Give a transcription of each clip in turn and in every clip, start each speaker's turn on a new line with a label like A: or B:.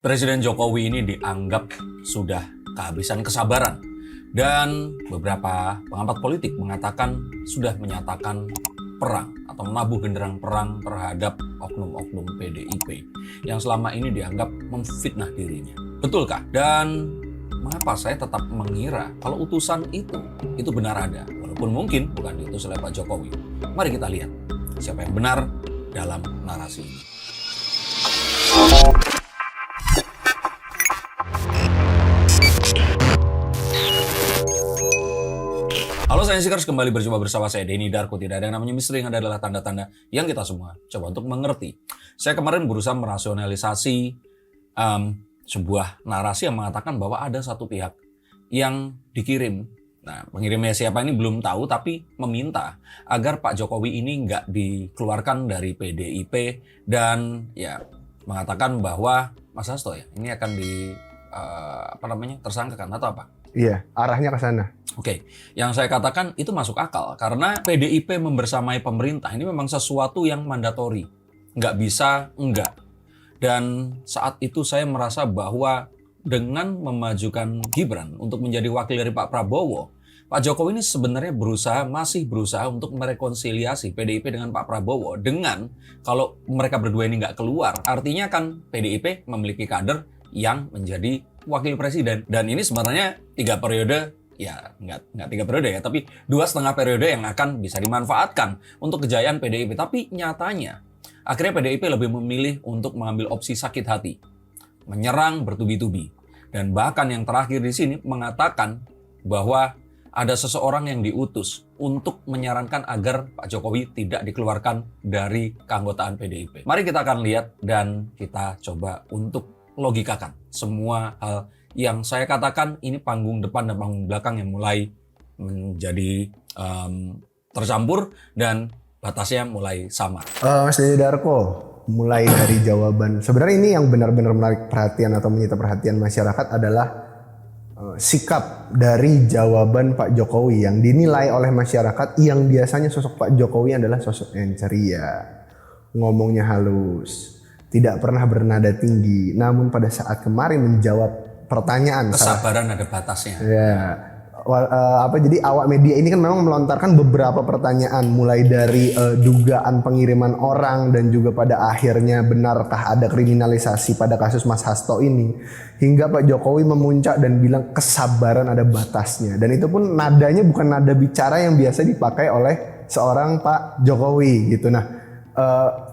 A: Presiden Jokowi ini dianggap sudah kehabisan kesabaran dan beberapa pengamat politik mengatakan sudah menyatakan perang atau menabuh genderang perang terhadap oknum-oknum PDIP yang selama ini dianggap memfitnah dirinya. Betulkah? Dan mengapa saya tetap mengira kalau utusan itu benar ada, walaupun mungkin bukan diutus oleh Pak Jokowi. Mari kita lihat siapa yang benar dalam narasi ini. Halo Sainsikers, kembali berjumpa bersama saya Denny Darko. Tidak ada yang namanya misteri, yang ada adalah tanda-tanda yang kita semua coba untuk mengerti. Saya kemarin berusaha merasionalisasi sebuah narasi yang mengatakan bahwa ada satu pihak yang dikirim. Nah, pengirimnya siapa ini belum tahu, tapi meminta agar Pak Jokowi ini nggak dikeluarkan dari PDIP dan ya mengatakan bahwa Mas Hasto ya ini akan tersangkakan atau apa?
B: Iya, arahnya ke sana.
A: Oke, yang saya katakan itu masuk akal karena PDIP membersamai pemerintah ini memang sesuatu yang mandatori, nggak bisa enggak. Dan saat itu saya merasa bahwa dengan memajukan Gibran untuk menjadi wakil dari Pak Prabowo, Pak Jokowi ini sebenarnya masih berusaha untuk merekonsiliasi PDIP dengan Pak Prabowo. Dengan kalau mereka berdua ini nggak keluar, artinya kan PDIP memiliki kader yang menjadi wakil presiden. Dan ini sebenarnya 3 periode, ya nggak 3 periode ya, tapi 2,5 periode yang akan bisa dimanfaatkan untuk kejayaan PDIP. Tapi nyatanya, akhirnya PDIP lebih memilih untuk mengambil opsi sakit hati, menyerang bertubi-tubi. Dan bahkan yang terakhir di sini mengatakan bahwa ada seseorang yang diutus untuk menyarankan agar Pak Jokowi tidak dikeluarkan dari keanggotaan PDIP. Mari kita akan lihat dan kita coba untuk logikakan semua hal yang saya katakan. Ini panggung depan dan panggung belakang yang mulai menjadi tercampur dan batasnya mulai samar.
B: Mas Denny Darko, mulai dari jawaban. Sebenarnya ini yang benar-benar menarik perhatian atau menyita perhatian masyarakat adalah sikap dari jawaban Pak Jokowi yang dinilai oleh masyarakat yang biasanya sosok Pak Jokowi adalah sosok yang ceria, ngomongnya halus, tidak pernah bernada tinggi. Namun pada saat kemarin menjawab pertanyaan,
A: kesabaran ada batasnya.
B: Ya, jadi awak media ini kan memang melontarkan beberapa pertanyaan, mulai dari dugaan pengiriman orang dan juga pada akhirnya benarkah ada kriminalisasi pada kasus Mas Hasto ini, hingga Pak Jokowi memuncak dan bilang kesabaran ada batasnya. Dan itu pun nadanya bukan nada bicara yang biasa dipakai oleh seorang Pak Jokowi gitu. Nah,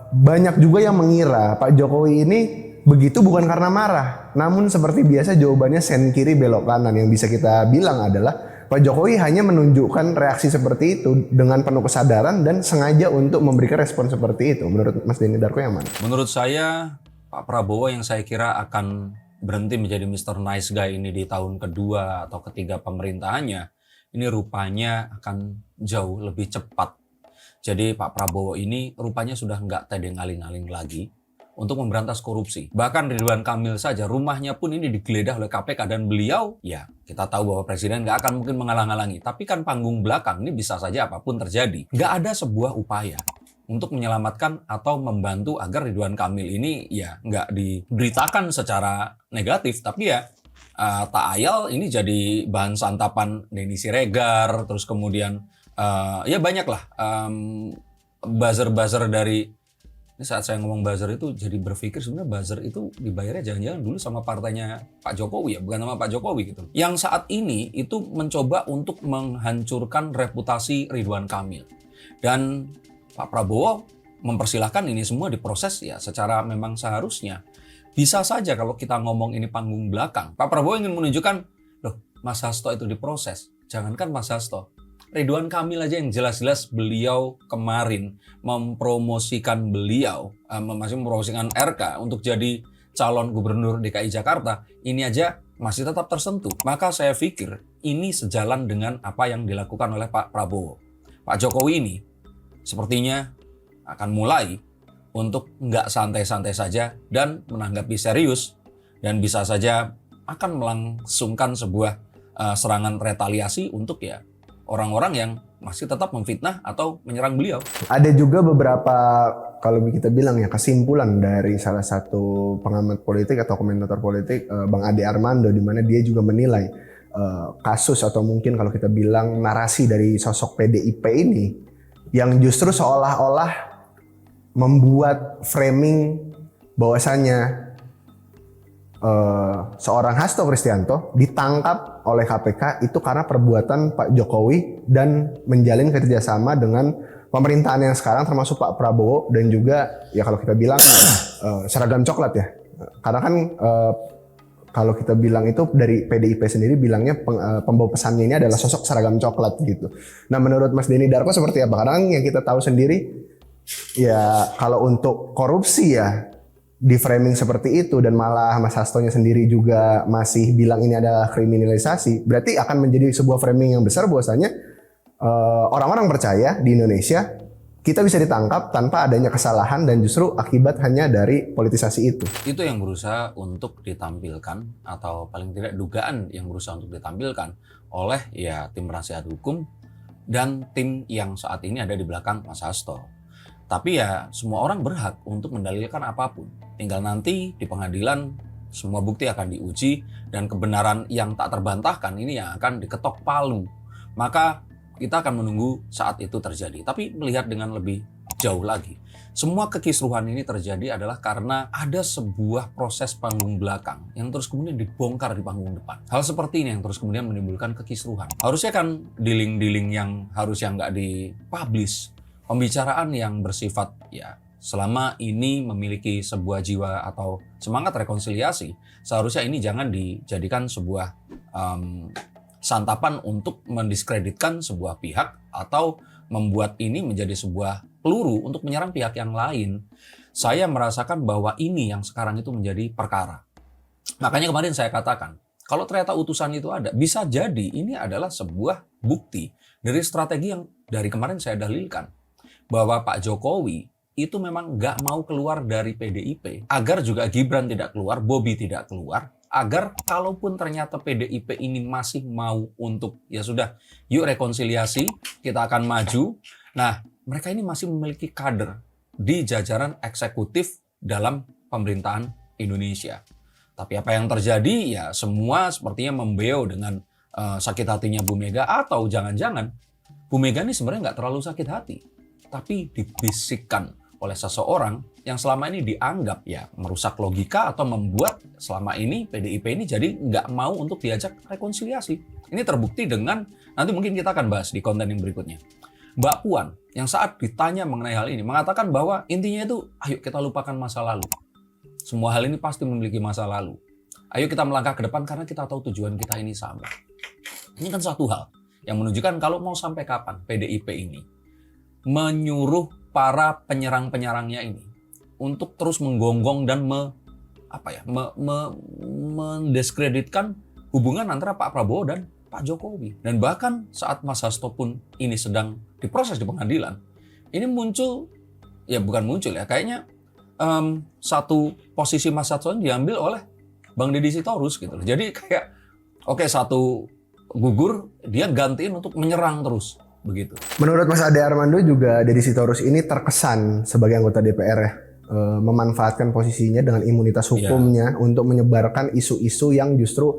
B: banyak juga yang mengira Pak Jokowi ini begitu bukan karena marah, namun seperti biasa jawabannya sen kiri belok kanan. Yang bisa kita bilang adalah Pak Jokowi hanya menunjukkan reaksi seperti itu dengan penuh kesadaran dan sengaja untuk memberikan respon seperti itu. Menurut Mas Denny Darko yang mana?
A: Menurut saya Pak Prabowo yang saya kira akan berhenti menjadi Mr. Nice Guy ini di tahun kedua atau ketiga pemerintahannya, ini rupanya akan jauh lebih cepat. Jadi Pak Prabowo ini rupanya sudah nggak tedeng aling-aling lagi untuk memberantas korupsi. Bahkan Ridwan Kamil saja rumahnya pun ini digeledah oleh KPK dan beliau, ya kita tahu bahwa presiden nggak akan mungkin menghalang-halangi. Tapi kan panggung belakang ini bisa saja apapun terjadi. Nggak ada sebuah upaya untuk menyelamatkan atau membantu agar Ridwan Kamil ini ya nggak diberitakan secara negatif. Tapi ya tak ayal ini jadi bahan santapan Denny Siregar, terus kemudian ya banyak lah buzzer-buzzer dari. Ini saat saya ngomong buzzer itu jadi berpikir sebenarnya buzzer itu dibayarnya jangan-jangan dulu sama partainya Pak Jokowi ya, bukan sama Pak Jokowi gitu. Yang saat ini itu mencoba untuk menghancurkan reputasi Ridwan Kamil. Dan Pak Prabowo mempersilahkan ini semua diproses ya secara memang seharusnya. Bisa saja kalau kita ngomong ini panggung belakang, Pak Prabowo ingin menunjukkan, loh Mas Hasto itu diproses. Jangankan Mas Hasto, Ridwan Kamil aja yang jelas-jelas beliau kemarin mempromosikan mempromosikan RK untuk jadi calon gubernur DKI Jakarta, ini aja masih tetap tersentuh. Maka saya pikir ini sejalan dengan apa yang dilakukan oleh Pak Prabowo. Pak Jokowi ini sepertinya akan mulai untuk nggak santai-santai saja dan menanggapi serius dan bisa saja akan melangsungkan sebuah serangan retaliasi untuk ya orang-orang yang masih tetap memfitnah atau menyerang beliau.
B: Ada juga beberapa kalau kita bilang ya kesimpulan dari salah satu pengamat politik atau komentator politik Bang Ade Armando, di mana dia juga menilai kasus atau mungkin kalau kita bilang narasi dari sosok PDIP ini yang justru seolah-olah membuat framing bahwasanya seorang Hasto Kristianto ditangkap oleh KPK itu karena perbuatan Pak Jokowi dan menjalin kerjasama dengan pemerintahan yang sekarang, termasuk Pak Prabowo dan juga ya kalau kita bilang seragam coklat ya, karena kan kalau kita bilang itu dari PDIP sendiri bilangnya pembawa pesannya ini adalah sosok seragam coklat gitu. Nah menurut Mas Denny Darko seperti apa? Karena yang kita tahu sendiri ya kalau untuk korupsi ya di framing seperti itu dan malah Mas Hastonya sendiri juga masih bilang ini adalah kriminalisasi, berarti akan menjadi sebuah framing yang besar bahwasanya orang-orang percaya di Indonesia kita bisa ditangkap tanpa adanya kesalahan dan justru akibat hanya dari politisasi itu.
A: Itu yang berusaha untuk ditampilkan, atau paling tidak dugaan yang berusaha untuk ditampilkan oleh ya tim penasihat hukum dan tim yang saat ini ada di belakang Mas Hasto. Tapi ya semua orang berhak untuk mendalilkan apapun. Tinggal nanti di pengadilan semua bukti akan diuji dan kebenaran yang tak terbantahkan ini yang akan diketok palu. Maka kita akan menunggu saat itu terjadi. Tapi melihat dengan lebih jauh lagi, semua kekisruhan ini terjadi adalah karena ada sebuah proses panggung belakang yang terus kemudian dibongkar di panggung depan. Hal seperti ini yang terus kemudian menimbulkan kekisruhan. Harusnya kan dealing-dealing yang harusnya nggak dipublish, pembicaraan yang bersifat ya selama ini memiliki sebuah jiwa atau semangat rekonsiliasi, seharusnya ini jangan dijadikan sebuah santapan untuk mendiskreditkan sebuah pihak atau membuat ini menjadi sebuah peluru untuk menyerang pihak yang lain. Saya merasakan bahwa ini yang sekarang itu menjadi perkara. Makanya kemarin saya katakan, kalau ternyata utusan itu ada, bisa jadi ini adalah sebuah bukti dari strategi yang dari kemarin saya dalilkan. Bahwa Pak Jokowi itu memang nggak mau keluar dari PDIP, agar juga Gibran tidak keluar, Bobi tidak keluar, agar kalaupun ternyata PDIP ini masih mau untuk, ya sudah, yuk rekonsiliasi, kita akan maju. Nah, mereka ini masih memiliki kader di jajaran eksekutif dalam pemerintahan Indonesia. Tapi apa yang terjadi, ya semua sepertinya membeo dengan sakit hatinya Bu Mega, atau jangan-jangan Bu Mega ini sebenarnya nggak terlalu sakit hati, tapi dibisikkan oleh seseorang yang selama ini dianggap ya merusak logika atau membuat selama ini PDIP ini jadi nggak mau untuk diajak rekonsiliasi. Ini terbukti dengan, nanti mungkin kita akan bahas di konten yang berikutnya, Mbak Puan yang saat ditanya mengenai hal ini mengatakan bahwa intinya itu ayo kita lupakan masa lalu. Semua hal ini pasti memiliki masa lalu. Ayo kita melangkah ke depan karena kita tahu tujuan kita ini sama. Ini kan satu hal yang menunjukkan kalau mau sampai kapan PDIP ini menyuruh para penyerang-penyerangnya ini untuk terus menggonggong dan mendiskreditkan hubungan antara Pak Prabowo dan Pak Jokowi. Dan bahkan saat Mas Hasto pun ini sedang diproses di pengadilan, ini muncul, ya bukan muncul ya, kayaknya satu posisi Mas Hasto diambil oleh Bang Deddy Sitorus gitu. Jadi kayak oke, satu gugur, dia gantiin untuk menyerang terus. Begitu.
B: Menurut Mas Ade Armando juga Deddy Sitorus ini terkesan sebagai anggota DPR ya, memanfaatkan posisinya dengan imunitas hukumnya untuk menyebarkan isu-isu yang justru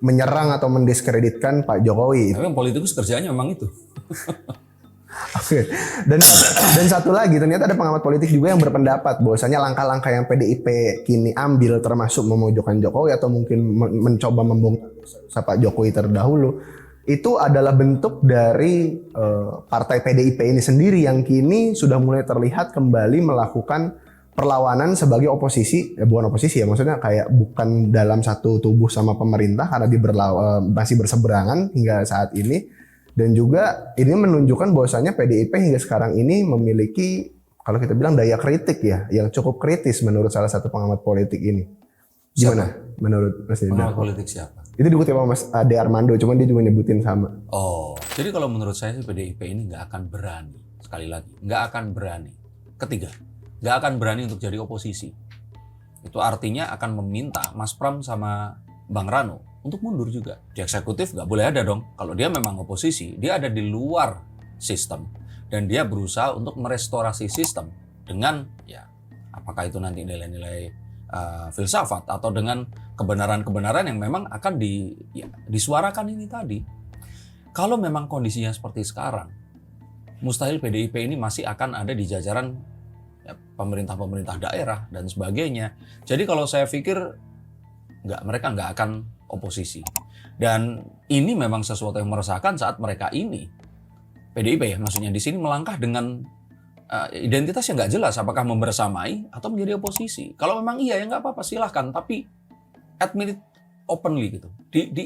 B: menyerang atau mendiskreditkan Pak Jokowi.
A: Tapi politikus kerjanya memang itu.
B: Oke. Dan satu lagi, ternyata ada pengamat politik juga yang berpendapat bahwasanya langkah-langkah yang PDIP kini ambil, termasuk memojokkan Jokowi atau mungkin mencoba membongkar Pak Jokowi terdahulu, itu adalah bentuk dari partai PDIP ini sendiri yang kini sudah mulai terlihat kembali melakukan perlawanan sebagai oposisi, bukan oposisi ya, maksudnya kayak bukan dalam satu tubuh sama pemerintah karena dia masih berseberangan hingga saat ini. Dan juga ini menunjukkan bahwasanya PDIP hingga sekarang ini memiliki, kalau kita bilang, daya kritik ya, yang cukup kritis menurut salah satu pengamat politik ini. Gimana menurut Mas Deddy?
A: Pengamat politik siapa?
B: Itu dikutip sama Mas Ade Armando, cuman dia juga nyebutin sama.
A: Oh, jadi kalau menurut saya sih PDIP ini nggak akan berani, sekali lagi, nggak akan berani. Ketiga, nggak akan berani untuk jadi oposisi. Itu artinya akan meminta Mas Pram sama Bang Rano untuk mundur juga. Di eksekutif nggak boleh ada dong. Kalau dia memang oposisi, dia ada di luar sistem. Dan dia berusaha untuk merestorasi sistem dengan ya apakah itu nanti nilai-nilai filsafat atau dengan kebenaran-kebenaran yang memang akan disuarakan ini tadi. Kalau memang kondisinya seperti sekarang, mustahil PDIP ini masih akan ada di jajaran ya, pemerintah-pemerintah daerah dan sebagainya. Jadi kalau saya pikir mereka nggak akan oposisi. Dan ini memang sesuatu yang meresahkan saat mereka ini PDIP ya maksudnya di sini melangkah dengan identitas yang nggak jelas, apakah membersamai atau menjadi oposisi. Kalau memang iya ya nggak apa-apa silahkan, tapi admit it openly gitu,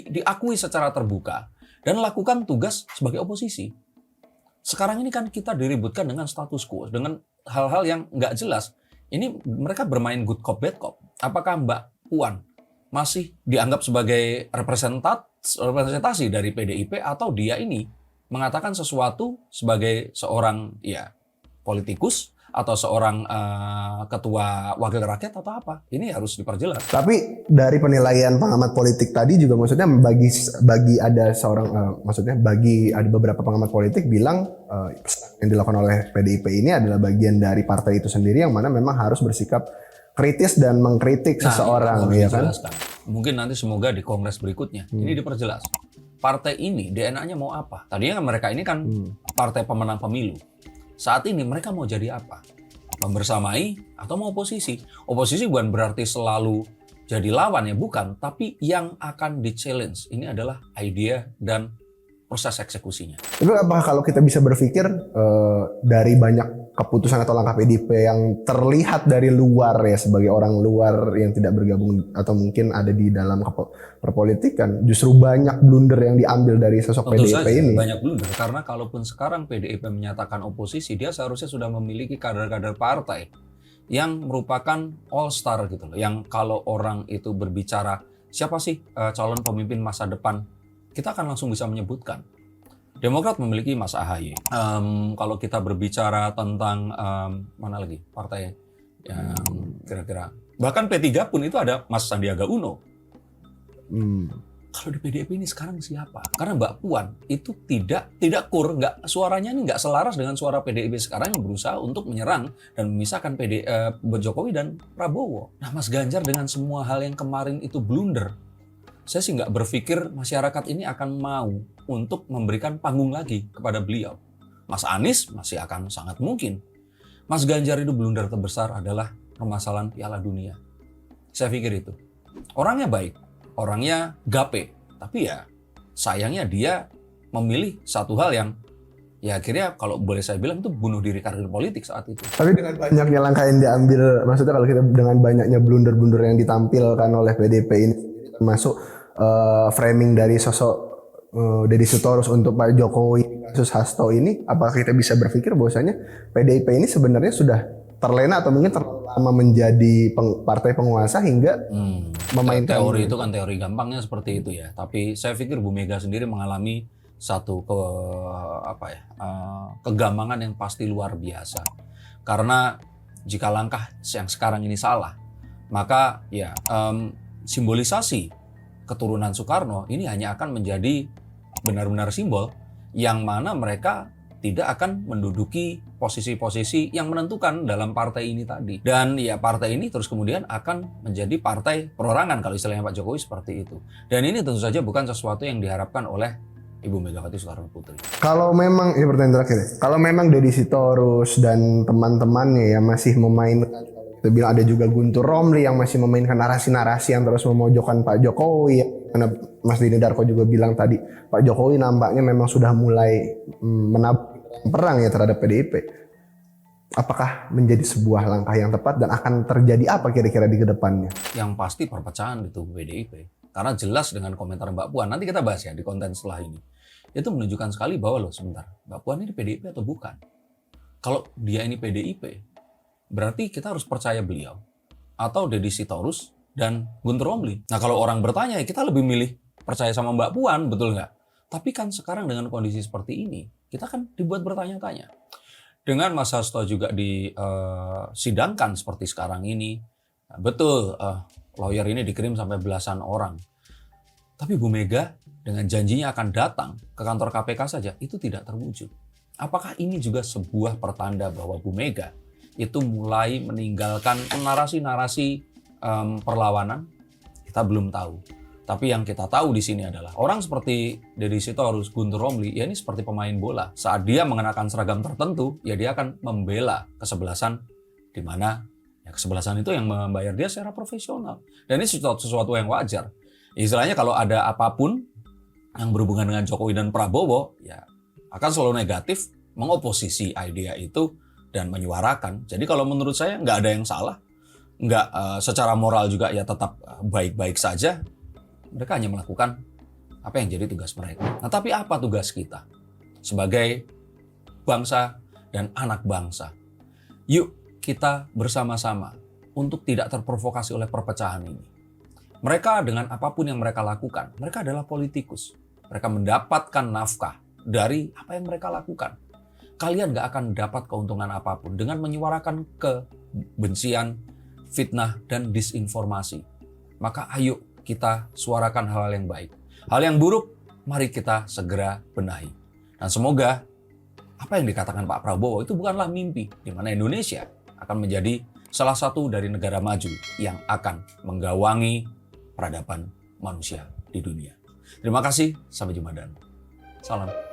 A: diakui secara terbuka dan lakukan tugas sebagai oposisi. Sekarang ini kan kita diributkan dengan status quo, dengan hal-hal yang nggak jelas. Ini mereka bermain good cop bad cop. Apakah Mbak Puan masih dianggap sebagai representasi dari PDIP atau dia ini mengatakan sesuatu sebagai seorang ya politikus atau seorang ketua wakil rakyat atau apa? Ini harus diperjelas.
B: Tapi dari penilaian pengamat politik tadi juga maksudnya bagi ada seorang maksudnya bagi ada beberapa pengamat politik bilang yang dilakukan oleh PDIP ini adalah bagian dari partai itu sendiri yang mana memang harus bersikap kritis dan mengkritik seseorang, ya kan?
A: Mungkin nanti semoga di kongres berikutnya ini diperjelas. Partai ini DNA-nya mau apa? Tadinya kan mereka ini kan partai pemenang pemilu. Saat ini mereka mau jadi apa? Membersamai atau mau oposisi? Oposisi bukan berarti selalu jadi lawan ya, bukan. Tapi yang akan di-challenge ini adalah idea dan proses eksekusinya.
B: Tapi apakah kalau kita bisa berpikir dari banyak keputusan atau langkah PDIP yang terlihat dari luar ya sebagai orang luar yang tidak bergabung atau mungkin ada di dalam perpolitikan, justru banyak blunder yang diambil dari sosok
A: Tentu
B: PDIP
A: saja,
B: ini.
A: banyak blunder karena kalaupun sekarang PDIP menyatakan oposisi, dia seharusnya sudah memiliki kader-kader partai yang merupakan all star gitu loh. Yang kalau orang itu berbicara siapa sih calon pemimpin masa depan, kita akan langsung bisa menyebutkan. Demokrat memiliki Mas AHY. Kalau kita berbicara tentang mana lagi partai yang kira-kira, bahkan P3 pun itu ada Mas Sandiaga Uno. Kalau di PDIP ini sekarang siapa? Karena Mbak Puan itu tidak nggak suaranya ini nggak selaras dengan suara PDIP sekarang yang berusaha untuk menyerang dan memisahkan Jokowi dan Prabowo. Nah, Mas Ganjar dengan semua hal yang kemarin itu blunder. Saya sih nggak berpikir masyarakat ini akan mau untuk memberikan panggung lagi kepada beliau. Mas Anies masih akan sangat mungkin. Mas Ganjar itu blunder terbesar adalah permasalahan Piala Dunia. Saya pikir itu. Orangnya baik, orangnya gape, tapi ya sayangnya dia memilih satu hal yang ya akhirnya kalau boleh saya bilang itu bunuh diri karir politik saat itu.
B: Tapi dengan banyaknya langkah yang diambil, maksudnya kalau kita dengan banyaknya blunder-blunder yang ditampilkan oleh PDIP ini, termasuk framing dari sosok Deddy Sitorus untuk Pak Jokowi kasus Hasto ini, apakah kita bisa berpikir bahwasanya PDIP ini sebenarnya sudah terlena atau mungkin terlalu lama menjadi partai penguasa hingga memainkan
A: teori itu kan teori gampangnya seperti itu ya. Tapi saya pikir Bu Mega sendiri mengalami satu kegambangan yang pasti luar biasa. Karena jika langkah yang sekarang ini salah, maka ya simbolisasi keturunan Soekarno ini hanya akan menjadi benar-benar simbol yang mana mereka tidak akan menduduki posisi-posisi yang menentukan dalam partai ini tadi. Dan ya partai ini terus kemudian akan menjadi partai perorangan kalau istilahnya Pak Jokowi seperti itu. Dan ini tentu saja bukan sesuatu yang diharapkan oleh Ibu Megawati Soekarno Putri.
B: Kalau memang, ini pertanyaan terakhir ya, kalau memang Deddy Sitorus dan teman-temannya ya masih memainkan, kita bilang ada juga Guntur Romli yang masih memainkan narasi-narasi yang terus memojokkan Pak Jokowi. Karena Mas Dini Darko juga bilang tadi, Pak Jokowi nampaknya memang sudah mulai menabrak perang ya terhadap PDIP. Apakah menjadi sebuah langkah yang tepat dan akan terjadi apa kira-kira di kedepannya?
A: Yang pasti perpecahan di tubuh PDIP. Karena jelas dengan komentar Mbak Puan, nanti kita bahas ya di konten setelah ini. Itu menunjukkan sekali bahwa sebentar, Mbak Puan ini PDIP atau bukan? Kalau dia ini PDIP, berarti kita harus percaya beliau atau Deddy Sitorus dan Guntur Romli. Nah kalau orang bertanya, kita lebih milih percaya sama Mbak Puan, betul nggak? Tapi kan sekarang dengan kondisi seperti ini, kita kan dibuat bertanya-tanya. Dengan Mas Hasto juga disidangkan seperti sekarang ini, betul lawyer ini dikirim sampai belasan orang. Tapi Bu Mega dengan janjinya akan datang ke kantor KPK saja, itu tidak terwujud. Apakah ini juga sebuah pertanda bahwa Bu Mega itu mulai meninggalkan narasi-narasi perlawanan, kita belum tahu. Tapi yang kita tahu di sini adalah orang seperti Deddy Sitorus, Guntur Romli, ya ini seperti pemain bola. Saat dia mengenakan seragam tertentu, ya dia akan membela kesebelasan, di mana ya kesebelasan itu yang membayar dia secara profesional. Dan ini sesuatu yang wajar. Istilahnya kalau ada apapun yang berhubungan dengan Jokowi dan Prabowo, ya akan selalu negatif, mengoposisi idea itu dan menyuarakan. Jadi kalau menurut saya nggak ada yang salah, nggak secara moral juga ya tetap baik-baik saja. Mereka hanya melakukan apa yang jadi tugas mereka. Nah, tapi apa tugas kita sebagai bangsa dan anak bangsa? Yuk kita bersama-sama untuk tidak terprovokasi oleh perpecahan ini. Mereka dengan apapun yang mereka lakukan, mereka adalah politikus. Mereka mendapatkan nafkah dari apa yang mereka lakukan. Kalian gak akan dapat keuntungan apapun dengan menyuarakan kebencian, fitnah, dan disinformasi. Maka ayo kita suarakan hal-hal yang baik. Hal yang buruk, mari kita segera benahi. Dan semoga apa yang dikatakan Pak Prabowo itu bukanlah mimpi, di mana Indonesia akan menjadi salah satu dari negara maju yang akan menggawangi peradaban manusia di dunia. Terima kasih, sampai jumpa dan salam.